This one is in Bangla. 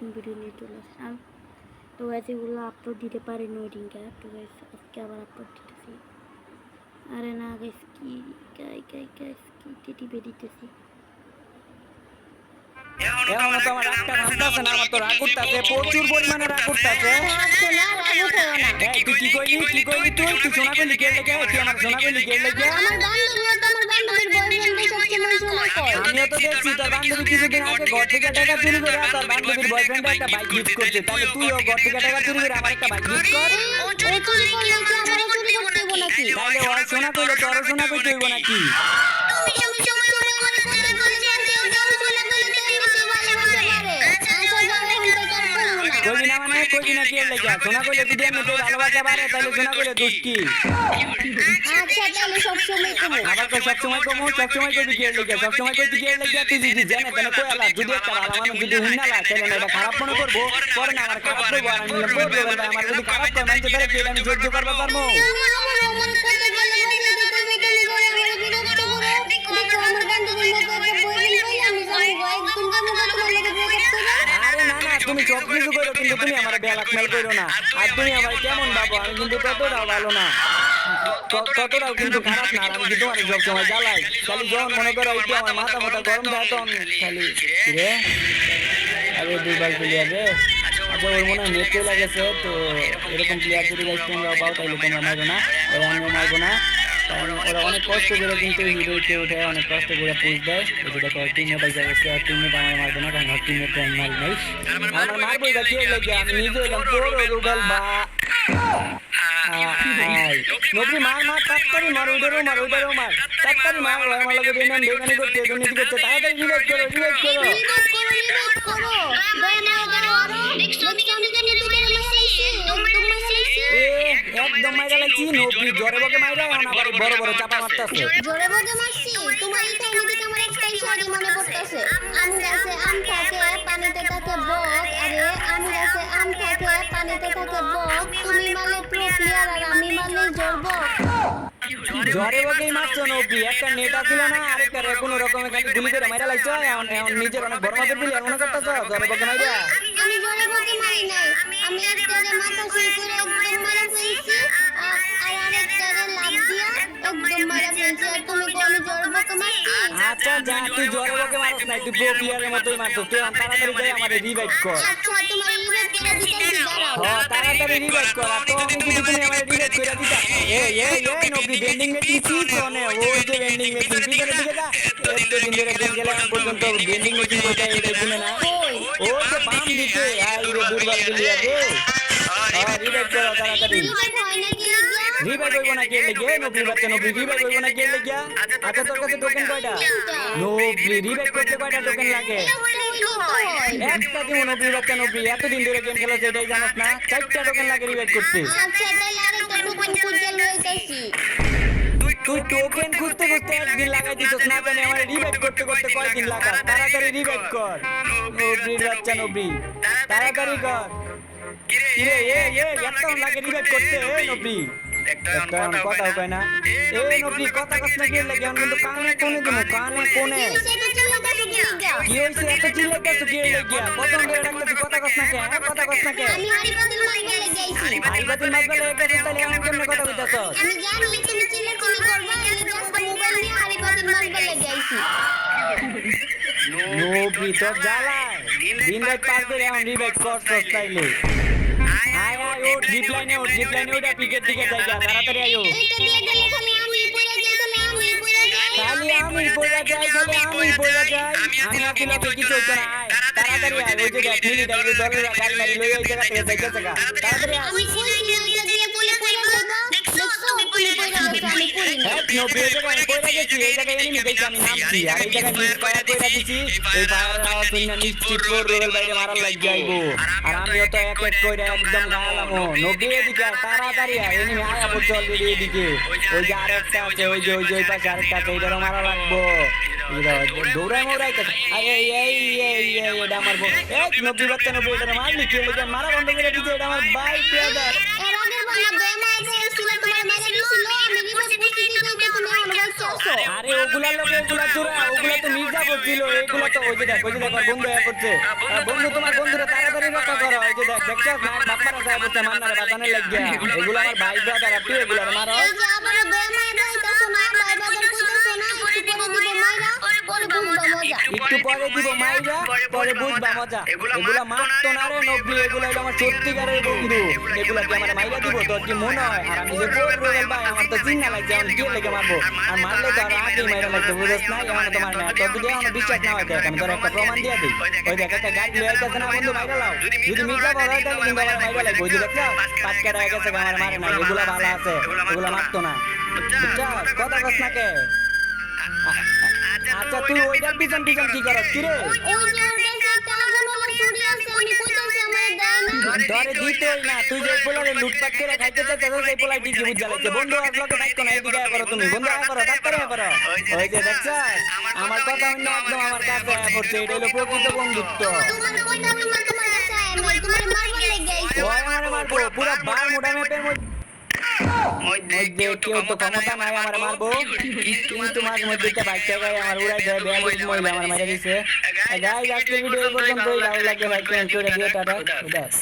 আনবক্সিং ভিডিও নিয়ে চলে আসলাম। তো গাইস এগুলো আপলোড দিতে পারিনি ওই দিনকে, তো গাইস আজকে আবার আপলোড দিতেছি। আরে না গাইস কি গাইস কি টিপে দিতেছি। এখন তো আমার রাগটা থামতাছে না, আমার তো রাগ উঠতাছে, প্রচুর পরিমাণে রাগ উঠতাছে। তুই কি কইলি তুই শোনা কইলি কে লাগে? তুই আমার শোনা কইলি কে লাগে? আমিও তো দেখছি তোর বান্ধবী কিছুদিন আগে ঘর থেকে টাকা চুরি করে তোর বান্ধবীর বয়ফ্রেন্ড একটা বাইক গিফট করছে, তাহলে তুইও ঘর থেকে টাকা চুরি করে আমার একটা বাইক গিফট কর। তাহলে ওর শোনা কইলে তোর শোনা কইতে হইব নাকি? কইবি না মানে কইবি না কি লাগে? শোনা কইলে যদি আমি তোর ভালোবাসা বাড়ে তাহলে শোনা কইলে দোষ কি? আবার তো সবসময় কমো, সবসময় কইবি কি লাগে? সবসময় কইবি কি লাগে? তুই যদি জানে তাহলে কইলা যদি একটা ভালো মানুষ যদি হুন্নালা তাহলে না এটা খারাপ মনে করবো, পরে না আমার খারাপ করবো, আর আমি বলবো আমার যদি খারাপ করে মানতে পারে কি আমি সহ্য করতে পারবো? তুমি সব কিছু করো কিন্তু তুমি আমার ব্ল্যাকমেল করো না, আর তুমি আমার কেমন ভাবো আমি কিন্তু ততটাও ভালো না, ততটাও কিন্তু খারাপ না, আমি কিন্তু তোমার সব সময় জ্বালাই। খালি যখন মনে করো একটু আমার মাথা গরম থাকে তখন খালি রে আরে দুইবার প্লেয়ার রে। আচ্ছা ওর মনে হয় নেট চলে গেছে, তো এরকম প্লেয়ার যদি তোমরা পাও তাহলে তোমরা মারবো না, ওরা আমিও মারবো না, কারণ ওরা অনেক কষ্ট করে কিন্তু হিরোকে উঠে অনেক কষ্ট করে পুষ দেয়। এই দেখো টিমমেট এসে গেছে, আর টিমমেট আমার মারবো না, কারণ টিমমেট আমি মারি নাই, আমার মারবো এটা কে লাগে? আমি নিজে এলাম তোর রুবেল বা নবী মার তাড়াতাড়ি মার, ওইটারও মার তাড়াতাড়ি মার, আমার লাগে বেগানি করছে, দুর্নীতি করছে, তাড়াতাড়ি রিভাইভ করো। একদম মাইরা লাগছি নবী জোরে বকে মাইরা, এখন আবার বড় বড় চাপা মারতাছে। জোরে বকে মারছি তোমার এই টাইমে দেখে আমার একটাই শব্দ মনে পড়তেছে, আম গাছে আম থাকে পানিতে থাকে বক, আরে আম গাছে আম থাকে পানিতে থাকে বক, তুমি মানে প্রো প্লেয়ার আর আমি মানে জোরবক। জোরে বকেই মারছো নবী, একটা নেট ছিল না, আরেকটা কোনো রকমে খালি গুলি করে মাইরা লাগছো, এখন নিজের অনেক বড় মাপের প্লেয়ার মনে করতেছো জোরে বকে মাইরা? আমি জোরে বকে মারি নাই, আমি একটারে মাথা শুই করে একদম মারা ফেলছি, আর আরেকটারে লাফ দিয়া একদম মারা ফেলছি, আর তুমি কি আমি জোরে বকে মারছি? আচ্ছা যা, তুই জোরে বকে মারছ না, তুই প্রো প্লেয়ারের মতোই মারছো, তুই তাড়াতাড়ি যাই আমাদের রিভাইভ কর। আচ্ছা তোমার রিভাইভ করে দিতেছি, দাঁড়াও। হ্যাঁ তাড়াতাড়ি রিভাইভ কর, আর তো আমি যদি তুমি আমাদের রিভাইভ করে দিতা। এই নবী বেন্ডিং মেটিং কি কোনে? ওই যে বেন্ডিং মেটিং পিছনে দিকে যা, একটু দিন ধরে গেম খেলা এখন পর্যন্ত বেন্ডিং মেটিং কোথায় এটা শুনে না? ও তো বাম দিকে আই রে দুর্বল গলি আছে। রিভাইভ করো তাড়াতাড়ি। রিভাইভ হয় না কি লাগিয়া? রিভাইভ হইব না কে লাগে? নবী বাচ্চা নবী রিভাইভ হইব না কে লাগে? আচ্ছা তোর কাছে টোকেন কয়টা? নবী রিভাইভ করতে কয়টা টোকেন লাগে? একটা দিন নবী বাচ্চা নবী এতদিন ধরে গেম খেলা সেটাই জানোস না? 4টা টোকেন লাগে রিভাইভ করতে। আচ্ছা তাহলে আরেকটা টোকেন খুঁজে লইতাছি। তুই টোকেন খুঁজতে একদিন লাগাই দিছস, না জানি আমার রিভাইভ করতে কয়দিন লাগা। তাড়াতাড়ি রিভাইভ কর নবীর বাচ্চা নবী, তাড়াতাড়ি কর। কিরে এত লাগে রিভাইভ করতে? নবী একটা কথা কয় না, নবী কথা কস না কি লাগে? এখন কিন্তু কানে কোনে দিমু, কানে কোনে কি হইছে? এত চিল্লাইতেছ কি লাগে? কত ধরে ডাকতেছি, কথা কস না কে? কথা কস না কে? আমি হারিবাতিল মারবে লাগাইছি। হারিবাতিল মারবে লাগাইছিস, তাহলে এখন কেমনে কথা কইতাছস? আমি জানি তুমি চিল্লাচিল্লি করবা, আমি জাস্ট মোবাইল নিয়ে হারিবাতিল মারবে লাগাইছি। নবী তো জ্বালায় দিন রাত পার করে এখন রিভাইভ করছস তাইলে। আয় ওঠ জিপ লাইনে ওটা পিকের দিকে যাই, তাড়াতাড়ি আয়ো। এটা দিয়ে গেলে খালি আমি পড়ে যাই, আমি পড়ে যাই। খালি আমি পড়ে যাই। আমি আছি না, কিছু হইতো না। আয় তাড়াতাড়ি আয়, ওই যে দেখ মিলিটারি দলের গাড়ি মারি লই ওই জায়গা থেকে যাইতেছে গা, তাড়াতাড়ি আয়। আমি কইছি না এটা দিয়ে বলে পড়ে যাইবা, দেখছো তুমি পড়ে গেছো, আমি পড়ি না। নবী এই জায়গায় পড়ে গেছি, এই জায়গায় এনিমি দেখি আমি নামছি, আর এই জায়গায় মিস ফায়ার কইরা দিছি, এই ফায়ারের আওয়াজ শুনে নিশ্চিত রোল বাইরে মারার লাগি আইবো, আর আমিও তো এক এক কইরা একদম গালামো। নবী এদিকে তাড়াতাড়ি আয়, এনিমি আয়া পড়ছে অলরেডি এদিকে, ওই যে আরেকটা আছে, ওই যে ওই পাশে আরেকটা আছে, ওইটারও মারা লাগবো। দৌড়ায় মৌড়াইতেছে, এটা আমার নবী বাচ্চা নবী, এটা মারলি কি লেগে? মারা বন্ধ করে দিচ্ছে, এটা আমার ভাই ব্রাদার। এর আগে বলা দমা আছে ছিল, তোমার মাইরা দিছিল, আমি রিভাইভ করতে দিতে তুমি অনুভব করছো। আরে ওগুলা লোকে ওগুলা চোরা, ওগুলা তো মির্জা করছিল, এগুলা তো ওই যে দেখো বন্ধু হয়ে করছে। বন্ধু তোমার বন্ধুরা তাড়াতাড়ি দেখছস না বাপ্পারা যায় বলতে মান্নারে বাঁচানোর লাগিয়া এগুলো আমার ভাই ব্রাদার আর তুই এগুলো মারো এই যে আমার দয়া মায়া দাইতাছো না ভাই বাজার কইতাছো না একটু পরে দিব মাইরা একটু পরে দিব মাইরা পরে বুঝবা মজা পরে বুঝবা মজা এগুলা মারতো না রে নব্বি এগুলো হলো আমার সত্যিকারের বন্ধু এগুলা কি আমার মাইরা দিব তোর কি মনে হয় আর আমি যে বল রোয়েল ভাই আমার তো চিন্তা লাগছে আমি কি লেগে মারবো আর মারলে তো আর আগে মাইরা লাগছে বুঝছ না এখন তো মার না তোর যদি এখন বিশ্বাস না হয় দেখ আমি তোর একটা প্রমাণ দিয়ে দিই ওই দেখ একটা গাড়ি লয়ে যাচ্ছে না বন্ধু মাইরা লাও যদি মির্জা বড় হয় তাহলে কিন্তু আমার মাইরা লাগবে ওই যে দেখছ পাঁচ কাটা হয়ে গেছে আমার মারে না এগুলা ভালো আছে এগুলা মারতো না বুঝছস কথা কস না কে আচ্ছা তুই ওইটার পিছন পিছন কি করস কি রে ওই যে ওর কাছে একটা আগুন ওলা চুরি আছে আমি কইতাছি আমার দেয় না ধরে দিতই না তুই যে পোলারে লুটপাট করে খাইতে চাইছিস সেই পোলাই দিছি বুঝা লাগছে বন্ধু আর লোকে থাকতো না এদিকে আয় করো তুমি বন্ধু আয় করো তাড়াতাড়ি আয় করো ওই যে দেখছস আমার কথা হইনা একদম আমার কাছে আয় পড়ছে এটা হলো প্রকৃত বন্ধুত্ব তোমার কইতা তোমার কাছে আয় আমি তোমার মারবার লাগি আইছি ওই আমারে মারবো পুরো বার মোটা মেপের মধ্যে কেউ তো ক্ষমতা নাই আমার মারবো কিন্তু মাঝে মধ্যে একটা বাইক চালায় আমার উড়াই দেয় বেয়ালিশ মহিলা আমার মারা দিছে গাইস আজকের ভিডিও এই পর্যন্তই ভালো লাগলে লাইক কমেন্ট করে দিও টাটা উদাস